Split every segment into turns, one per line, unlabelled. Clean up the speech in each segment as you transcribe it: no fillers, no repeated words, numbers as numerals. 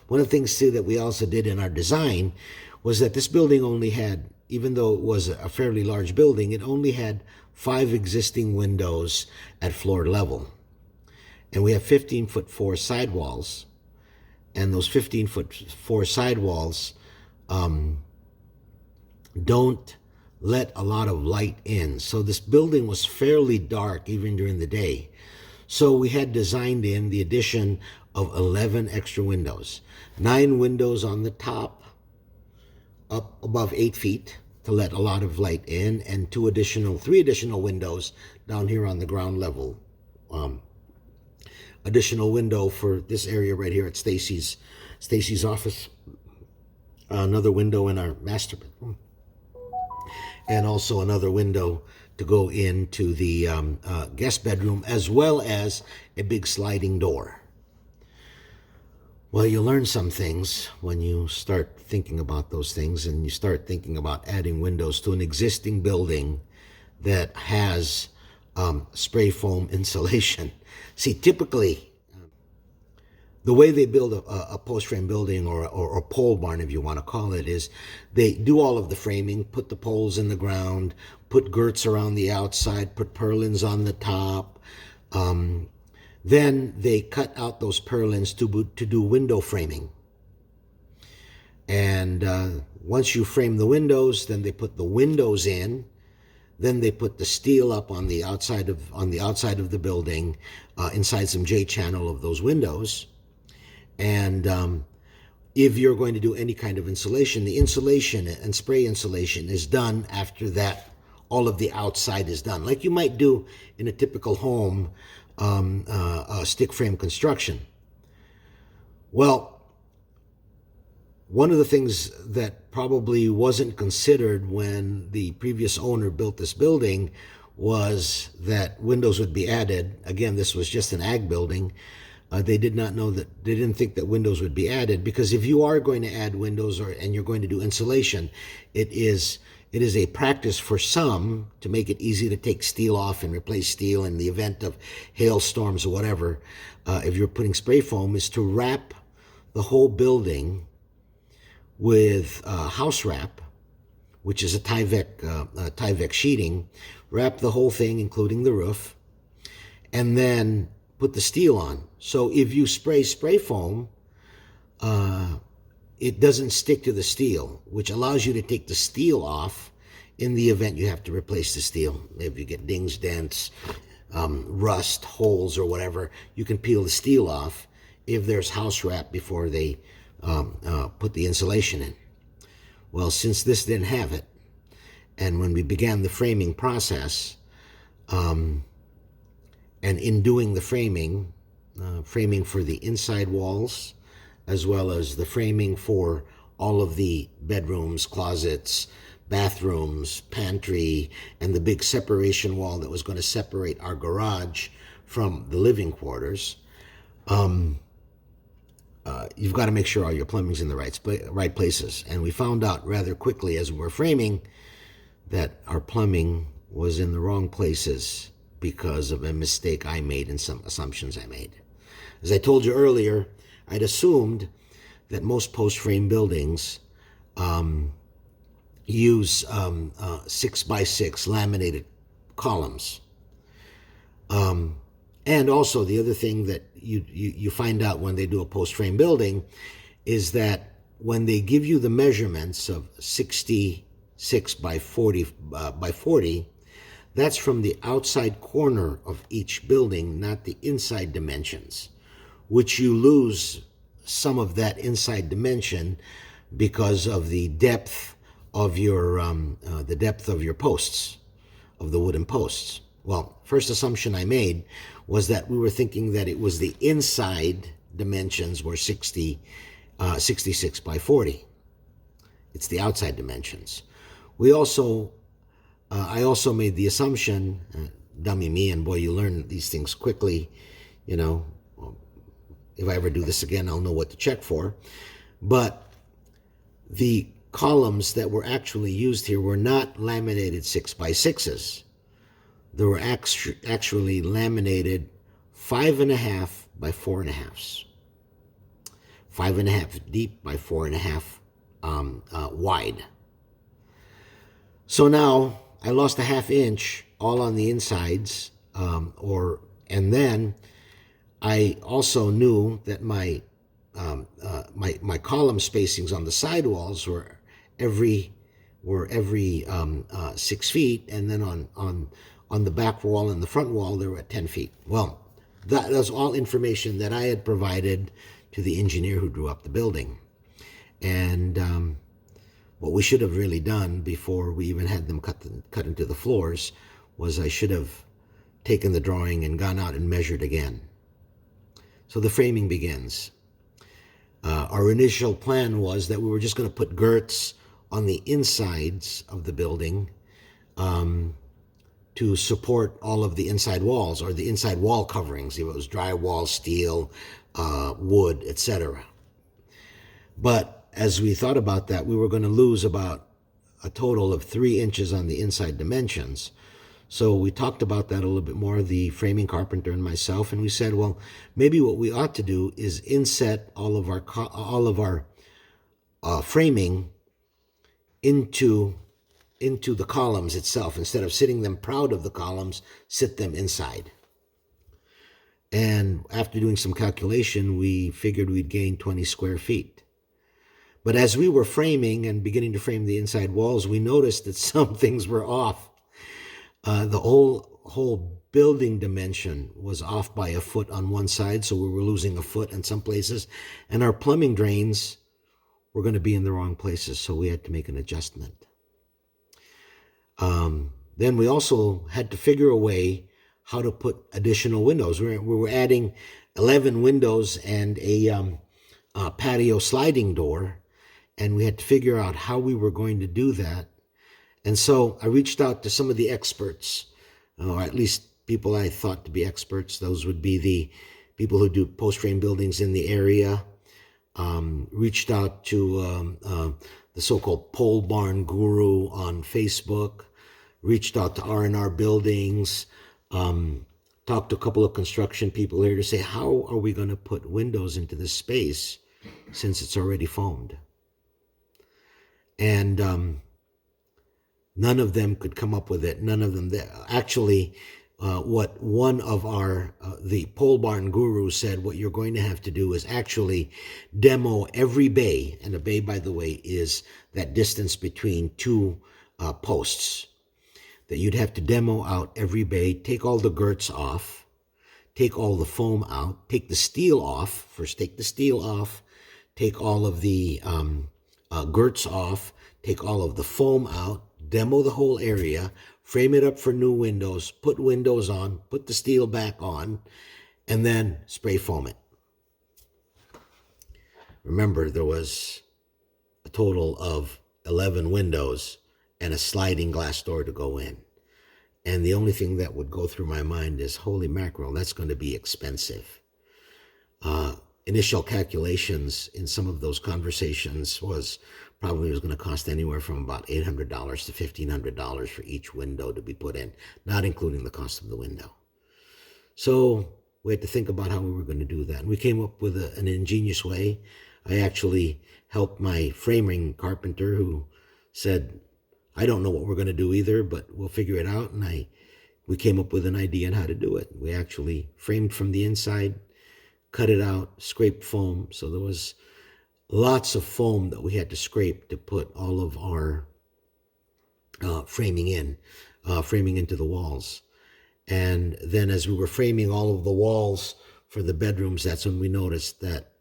One of the things too that we also did in our design was that this building only had, even though it was a fairly large building, it only had 5 existing windows at floor level. And we have 15-foot 4 sidewalls. And those 15-foot 4 sidewalls don't let a lot of light in. So this building was fairly dark even during the day. So we had designed in the addition of 11 extra windows. 9 windows on the top, up above 8 feet to let a lot of light in, and 3 additional windows down here on the ground level. Additional window for this area right here at Stacy's office. Another window in our master bedroom. And also another window to go into the guest bedroom, as well as a big sliding door. Well, you learn some things when you start thinking about those things, and you start thinking about adding windows to an existing building that has spray foam insulation. See, typically, the way they build a post frame building or a pole barn, if you want to call it, is they do all of the framing, put the poles in the ground, put girts around the outside, put purlins on the top. Then they cut out those purlins to do window framing. And once you frame the windows, then they put the windows in. Then they put the steel up on the outside of the building, inside some J channel of those windows. And if you're going to do any kind of insulation, the insulation and spray insulation is done after that. All of the outside is done, like you might do in a typical home, stick frame construction. Well, one of the things that probably wasn't considered when the previous owner built this building was that windows would be added. Again, this was just an ag building. They didn't think that windows would be added, because if you are going to add windows and you're going to do insulation, it is a practice for some to make it easy to take steel off and replace steel in the event of hailstorms or whatever. If you're putting spray foam, is to wrap the whole building with house wrap, which is a Tyvek sheeting. Wrap the whole thing, including the roof, and then put the steel on. So if you spray foam, it doesn't stick to the steel, which allows you to take the steel off in the event you have to replace the steel. If you get dings, dents, rust, holes, or whatever, you can peel the steel off if there's house wrap before they put the insulation in. Well, since this didn't have it, and when we began the framing process, and in doing the framing for the inside walls, as well as the framing for all of the bedrooms, closets, bathrooms, pantry, and the big separation wall that was going to separate our garage from the living quarters, you've got to make sure all your plumbing's in the right places. And we found out rather quickly as we were framing that our plumbing was in the wrong places because of a mistake I made and some assumptions I made. As I told you earlier, I'd assumed that most post-frame buildings use 6x6 laminated columns. And also the other thing that you find out when they do a post-frame building is that when they give you the measurements of 66 by 40, that's from the outside corner of each building, not the inside dimensions, which you lose some of that inside dimension because of the depth of your posts, of the wooden posts. Well, first assumption I made was that we were thinking that it was the inside dimensions were 66 by 40. It's the outside dimensions. I also made the assumption, dummy me, and boy, you learn these things quickly. You know, if I ever do this again, I'll know what to check for. But the columns that were actually used here were not laminated 6x6s. They were actually laminated 5.5 by 4.5s. 5.5 deep by 4.5 wide. So now I lost a half inch all on the insides, and then I also knew that my column spacings on the side walls were every 6 feet, and then on the back wall and the front wall they were at 10 feet. Well, that was all information that I had provided to the engineer who drew up the building, and what we should have really done before we even had them cut into the floors was I should have taken the drawing and gone out and measured again. So the framing begins. Our initial plan was that we were just going to put girts on the insides of the building to support all of the inside walls, or the inside wall coverings, if it was drywall, steel, wood, etc. But as we thought about that, we were going to lose about a total of 3 inches on the inside dimensions. So we talked about that a little bit more, the framing carpenter and myself, and we said, well, maybe what we ought to do is inset all of our framing into the columns itself. Instead of sitting them proud of the columns, sit them inside. And after doing some calculation, we figured we'd gain 20 square feet. But as we were framing and beginning to frame the inside walls, we noticed that some things were off. The whole building dimension was off by a foot on one side, so we were losing a foot in some places. And our plumbing drains were going to be in the wrong places, so we had to make an adjustment. Then we also had to figure a way how to put additional windows. We were adding 11 windows and a patio sliding door, and we had to figure out how we were going to do that. And so I reached out to some of the experts, or at least people I thought to be experts. Those would be the people who do post-frame buildings in the area. Reached out to the so-called pole barn guru on Facebook. Reached out to R&R Buildings. Talked to a couple of construction people here to say, how are we going to put windows into this space since it's already foamed? And none of them could come up with it. None of them. Actually, what one of the pole barn gurus said, what you're going to have to do is actually demo every bay. And a bay, by the way, is that distance between two posts. That you'd have to demo out every bay, take all the girts off, take all the foam out, take the steel off. First, take the steel off, take all of the girts off, take all of the foam out, demo the whole area, frame it up for new windows, put windows on, put the steel back on, and then spray foam it. Remember, there was a total of 11 windows and a sliding glass door to go in. And the only thing that would go through my mind is, holy mackerel, that's going to be expensive. Initial calculations in some of those conversations was going to cost anywhere from about $800 to $1,500 for each window to be put in, not including the cost of the window. So we had to think about how we were going to do that. And we came up with an ingenious way. I actually helped my framing carpenter, who said, I don't know what we're going to do either, but we'll figure it out. And we came up with an idea on how to do it. We actually framed from the inside, cut it out, scraped foam. So there was lots of foam that we had to scrape to put all of our framing into the walls. And then as we were framing all of the walls for the bedrooms, that's when we noticed that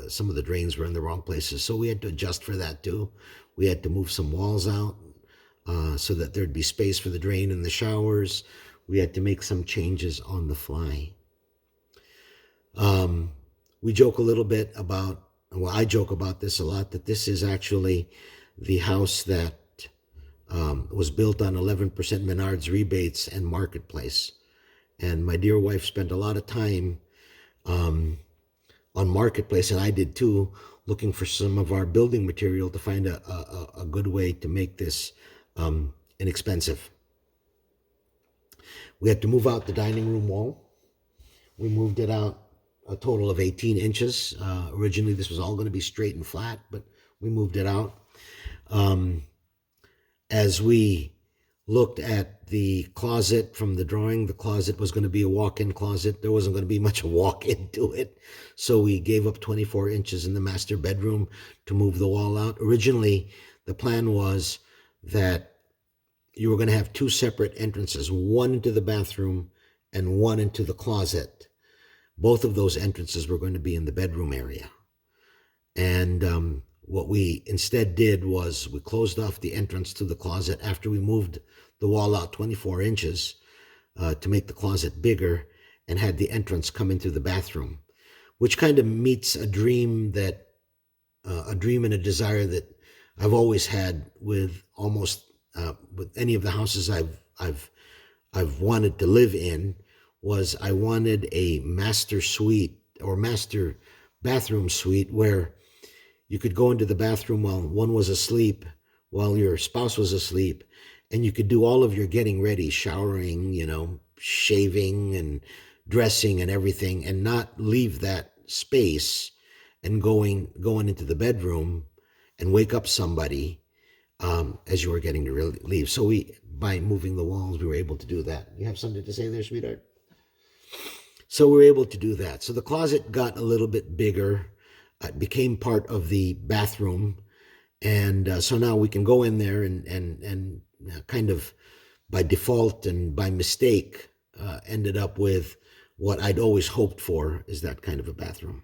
some of the drains were in the wrong places. So we had to adjust for that too. We had to move some walls out so that there'd be space for the drain and the showers. We had to make some changes on the fly. We joke a little bit about, well, I joke about this a lot, that this is actually the house that was built on 11% Menards rebates and Marketplace. And my dear wife spent a lot of time on Marketplace, and I did too, looking for some of our building material to find a good way to make this inexpensive. We had to move out the dining room wall. We moved it out a total of 18 inches. Originally, this was all going to be straight and flat, but we moved it out. As we looked at the closet from the drawing, the closet was going to be a walk-in closet. There wasn't going to be much walk into it. So we gave up 24 inches in the master bedroom to move the wall out. Originally, the plan was that you were going to have two separate entrances, one into the bathroom and one into the closet. Both of those entrances were going to be in the bedroom area. And what we instead did was we closed off the entrance to the closet after we moved the wall out 24 inches to make the closet bigger, and had the entrance come into the bathroom, which kind of meets a dream and a desire that I've always had with with any of the houses I've wanted to live in. Was I wanted a master suite or master bathroom suite where you could go into the bathroom while one was asleep, while your spouse was asleep, and you could do all of your getting ready, showering, shaving and dressing and everything, and not leave that space and going into the bedroom and wake up somebody as you were getting to leave. So by moving the walls, we were able to do that. You have something to say there, sweetheart? So we were able to do that. So the closet got a little bit bigger. It became part of the bathroom. And so now we can go in there and kind of by default and by mistake ended up with what I'd always hoped for, is that kind of a bathroom.